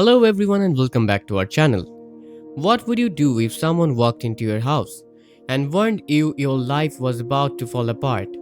Hello everyone and welcome back to our channel. What would you do if someone walked into your house and warned you your life was about to fall apart?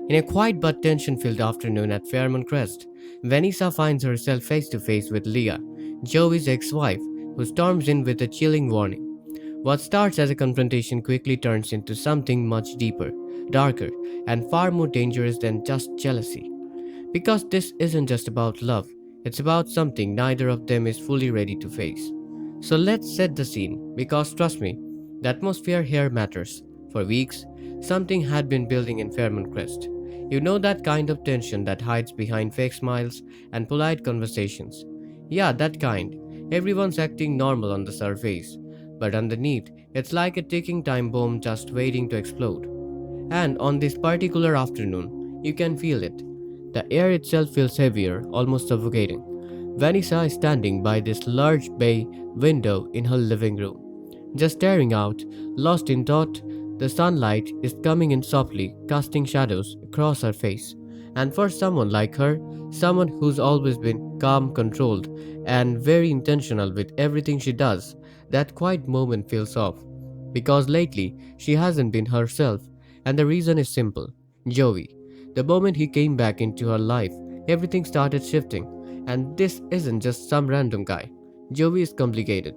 In a quiet but tension-filled afternoon at Fairmont Crest, Vanessa finds herself face to face with Leah, Joey's ex-wife, who storms in with a chilling warning. What starts as a confrontation quickly turns into something much deeper, darker, and far more dangerous than just jealousy. Because this isn't just about love, it's about something neither of them is fully ready to face. So let's set the scene, because trust me, the atmosphere here matters. For weeks, something had been building in Fairmont Crest. You know that kind of tension that hides behind fake smiles and polite conversations. Yeah, that kind. Everyone's acting normal on the surface, but underneath, it's like a ticking time bomb just waiting to explode. And on this particular afternoon, you can feel it. The air itself feels heavier, almost suffocating. Vanessa is standing by this large bay window in her living room, just staring out, lost in thought. The sunlight is coming in softly, casting shadows across her face. And for someone like her, someone who's always been calm, controlled, and very intentional with everything she does, that quiet moment feels off. Because lately, she hasn't been herself, and the reason is simple: Joey. The moment he came back into her life, everything started shifting. And this isn't just some random guy. Joey is complicated.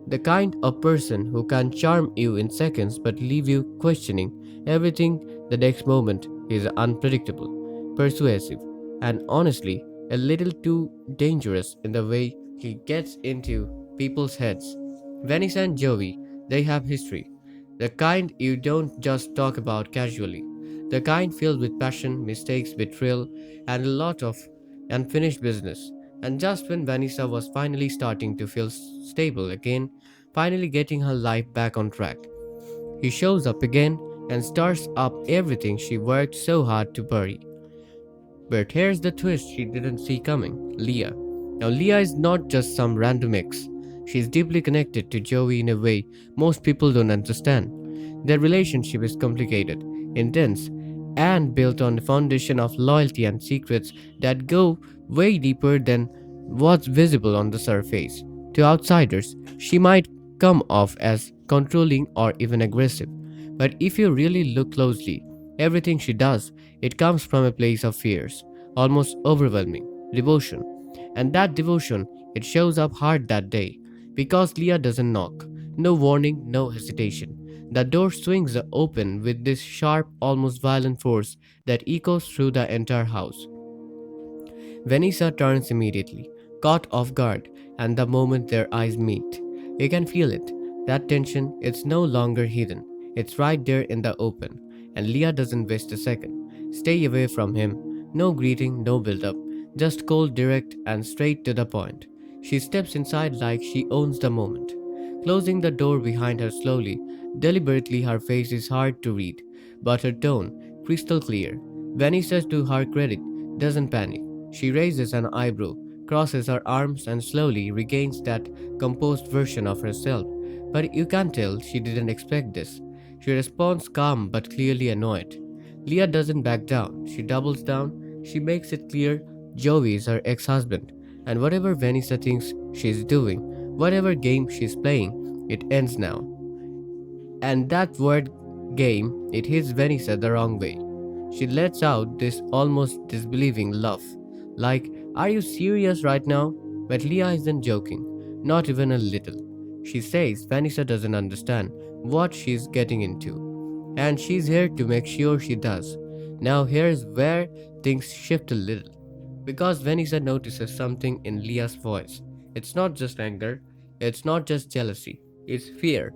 The kind of person who can charm you in seconds but leave you questioning everything the next moment. He is unpredictable, persuasive, and honestly, a little too dangerous in the way he gets into people's heads. Vanessa and Joey, they have history. The kind you don't just talk about casually. The kind filled with passion, mistakes, betrayal, and a lot of unfinished business. And just when Vanessa was finally starting to feel stable again, finally getting her life back on track, he shows up again and stirs up everything she worked so hard to bury. But here's the twist she didn't see coming: Leah. Now, Leah is not just some random ex. She's deeply connected to Joey in a way most people don't understand. Their relationship is complicated, intense, and built on a foundation of loyalty and secrets that go way deeper than what's visible on the surface. To outsiders, she might come off as controlling or even aggressive. But if you really look closely, everything she does, it comes from a place of fierce, almost overwhelming devotion. And that devotion, it shows up hard that day. Because Leah doesn't knock. No warning, no hesitation. The door swings open with this sharp, almost violent force that echoes through the entire house. Vanessa turns immediately, caught off guard, and the moment their eyes meet, you can feel it. That tension, it's no longer hidden. It's right there in the open. And Leah doesn't waste a second. Stay away from him. No greeting, no build-up. Just cold, direct, and straight to the point. She steps inside like she owns the moment, closing the door behind her slowly. Deliberately, her face is hard to read, but her tone crystal clear. Vanessa, to her credit, doesn't panic. She raises an eyebrow, crosses her arms, and slowly regains that composed version of herself. But you can tell she didn't expect this. She responds calm but clearly annoyed. Leah doesn't back down. She doubles down. She makes it clear Joey is her ex-husband, and whatever Vanessa thinks she's doing, whatever game she's playing, it ends now. And that word game, it hits Vanessa the wrong way. She lets out this almost disbelieving laugh, like, "Are you serious right now?" But Leah isn't joking, not even a little. She says Vanessa doesn't understand what she's getting into, and she's here to make sure she does. Now, here's where things shift a little, because Vanessa notices something in Leah's voice. It's not just anger, it's not just jealousy, it's fear.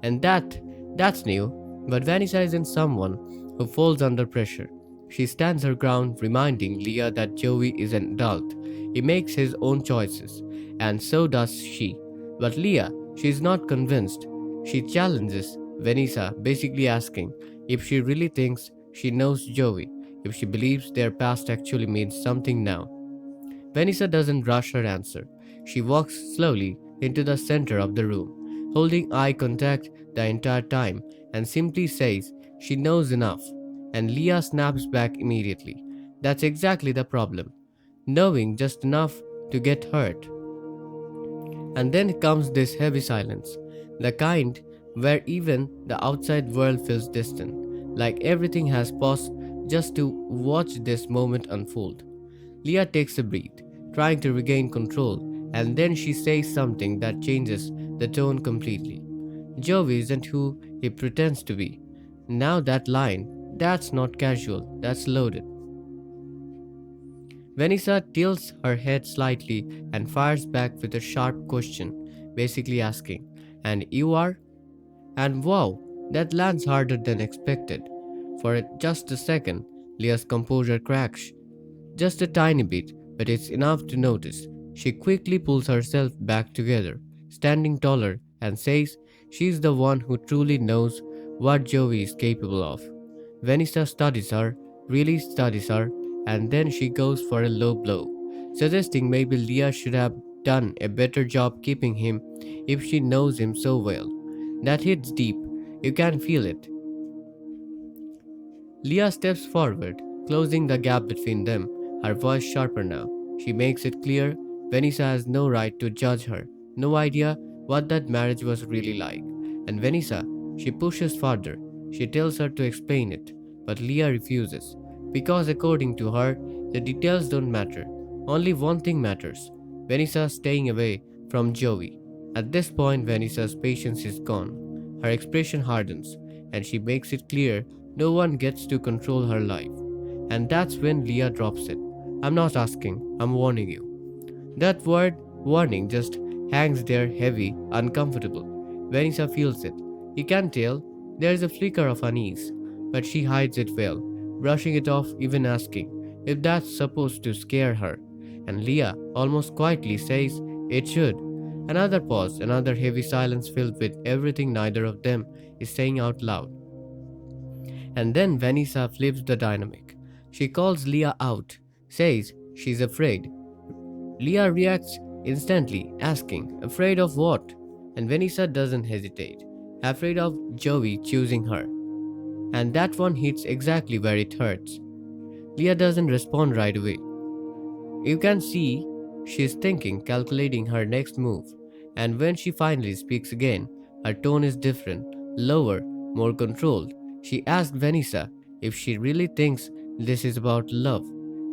And that's new, but Vanessa isn't someone who falls under pressure. She stands her ground, reminding Leah that Joey is an adult. He makes his own choices, and so does she. But Leah, she's not convinced. She challenges Vanessa, basically asking if she really thinks she knows Joey, if she believes their past actually means something now. Vanessa doesn't rush her answer. She walks slowly into the center of the room, holding eye contact the entire time, and simply says she knows enough. And Leah snaps back immediately. That's exactly the problem. Knowing just enough to get hurt. And then comes this heavy silence, the kind where even the outside world feels distant, like everything has paused just to watch this moment unfold. Leah takes a breath, trying to regain control, and then she says something that changes the tone completely. Joey isn't who he pretends to be. Now, that line, that's not casual, that's loaded. Vanessa tilts her head slightly and fires back with a sharp question, basically asking, "And you are?" And wow, that lands harder than expected. For just a second, Leah's composure cracks. Just a tiny bit, but it's enough to notice. She quickly pulls herself back together, standing taller, and says she's the one who truly knows what Joey is capable of. Vanessa studies her, really studies her, and then she goes for a low blow, suggesting maybe Leah should have done a better job keeping him if she knows him so well. That hits deep. You can feel it. Leah steps forward, closing the gap between them, her voice sharper now. She makes it clear Vanessa has no right to judge her, no idea what that marriage was really like. And Vanessa, she pushes further. She tells her to explain it, but Leah refuses, because according to her, the details don't matter. Only one thing matters: Vanessa staying away from Joey. At this point, Vanessa's patience is gone. Her expression hardens, and she makes it clear no one gets to control her life. And that's when Leah drops it. "I'm not asking, I'm warning you." That word, warning, just hangs there heavy, uncomfortable. Vanessa feels it. You can tell there is a flicker of unease, but she hides it well, brushing it off, even asking if that's supposed to scare her. And Leah almost quietly says it should. Another pause, another heavy silence filled with everything neither of them is saying out loud. And then Vanessa flips the dynamic. She calls Leah out, says she's afraid. Leah reacts instantly, asking, "Afraid of what?" And Vanessa doesn't hesitate. "Afraid of Joey choosing her." And that one hits exactly where it hurts. Leah doesn't respond right away. You can see she's thinking, calculating her next move. And when she finally speaks again, her tone is different, lower, more controlled. She asks Vanessa if she really thinks this is about love,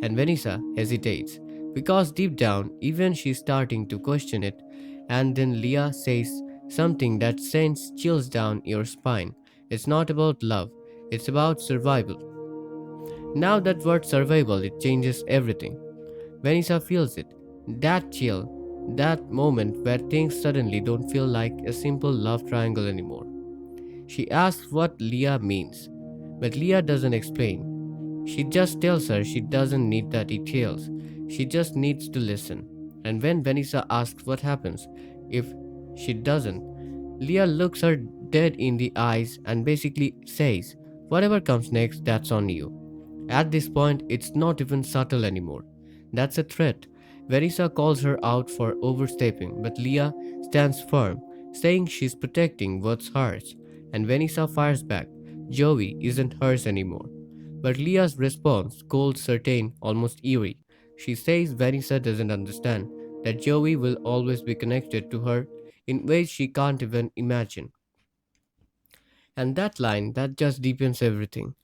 and Vanessa hesitates because deep down, even she's starting to question it. And then Leah says something that sends chills down your spine. It's not about love, it's about survival. Now, that word survival, it changes everything. Vanessa feels it. That chill, that moment where things suddenly don't feel like a simple love triangle anymore. She asks what Leah means, but Leah doesn't explain. She just tells her she doesn't need the details. She just needs to listen. And when Vanessa asks what happens if she doesn't, Leah looks her dead in the eyes and basically says, "Whatever comes next, that's on you." At this point, it's not even subtle anymore. That's a threat. Vanessa calls her out for overstepping, but Leah stands firm, saying she's protecting what's hers. And Vanessa fires back. Joey isn't hers anymore. But Leah's response, cold, certain, almost eerie. She says Vanessa doesn't understand that Joey will always be connected to her in ways she can't even imagine. And that line, that just deepens everything.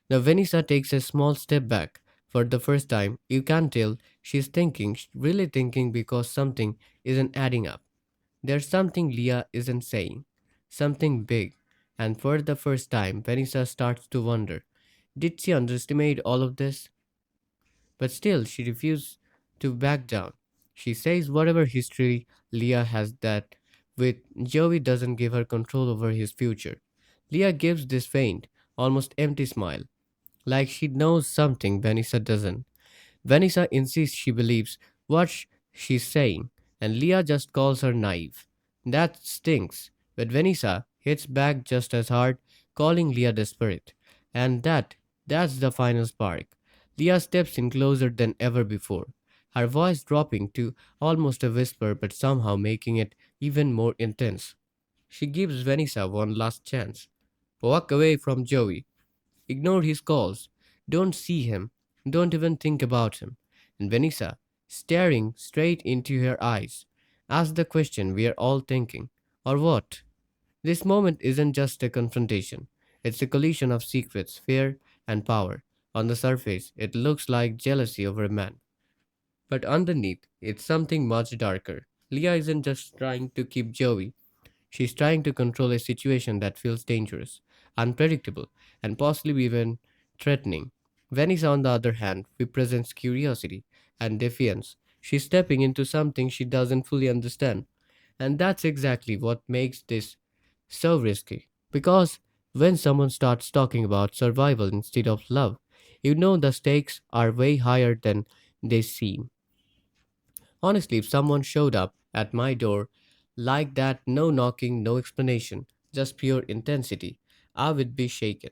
Now Vanessa takes a small step back. For the first time, you can tell she's thinking, really thinking, because something isn't adding up. There's something Leah isn't saying, something big. And for the first time, Vanessa starts to wonder, did she underestimate all of this? But still, she refuses to back down. She says whatever history Leah has, that with Joey doesn't give her control over his future. Leah gives this faint, almost empty smile, like she knows something Vanessa doesn't. Vanessa insists she believes what she's saying, and Leah just calls her naive. That stinks, but Vanessa hits back just as hard, calling Leah desperate. And that's the final spark. Leah steps in closer than ever before, her voice dropping to almost a whisper but somehow making it even more intense. She gives Vanessa one last chance. Walk away from Joey. Ignore his calls. Don't see him. Don't even think about him. And Vanessa, staring straight into her eyes, Ask the question we are all thinking. Or what? This moment isn't just a confrontation, it's a collision of secrets, fear, and power. On the surface, it looks like jealousy over a man. But underneath, it's something much darker. Leah isn't just trying to keep Joey, she's trying to control a situation that feels dangerous, unpredictable, and possibly even threatening. Vanessa, on the other hand, represents curiosity and defiance. She's stepping into something she doesn't fully understand. And that's exactly what makes this so risky. Because when someone starts talking about survival instead of love, you know the stakes are way higher than they seem. Honestly, if someone showed up at my door like that, no knocking, no explanation, just pure intensity, I would be shaken.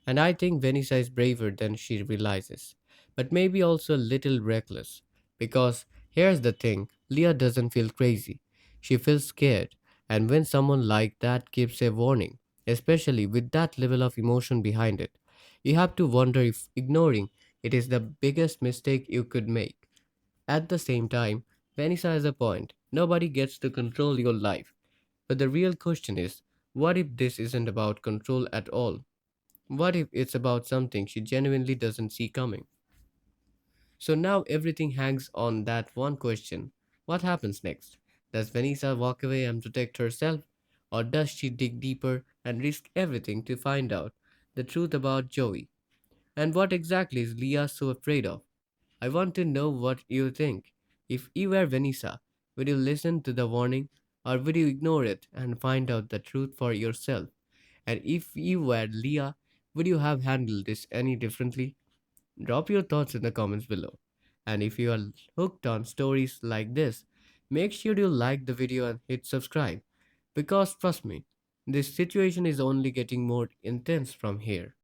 And I think Vanessa is braver than she realizes, but maybe also a little reckless. Because here's the thing, Leah doesn't feel crazy, she feels scared. And when someone like that gives a warning, especially with that level of emotion behind it, you have to wonder if ignoring it is the biggest mistake you could make. At the same time, Vanessa has a point. Nobody gets to control your life. But the real question is, what if this isn't about control at all? What if it's about something she genuinely doesn't see coming? So now everything hangs on that one question. What happens next? Does Vanessa walk away and protect herself? Or does she dig deeper and risk everything to find out the truth about Joey? And what exactly is Leah so afraid of? I want to know what you think. If you were Vanessa, would you listen to the warning or would you ignore it and find out the truth for yourself? And if you were Leah, would you have handled this any differently? Drop your thoughts in the comments below. And if you are hooked on stories like this, make sure you like the video and hit subscribe. Because trust me, this situation is only getting more intense from here.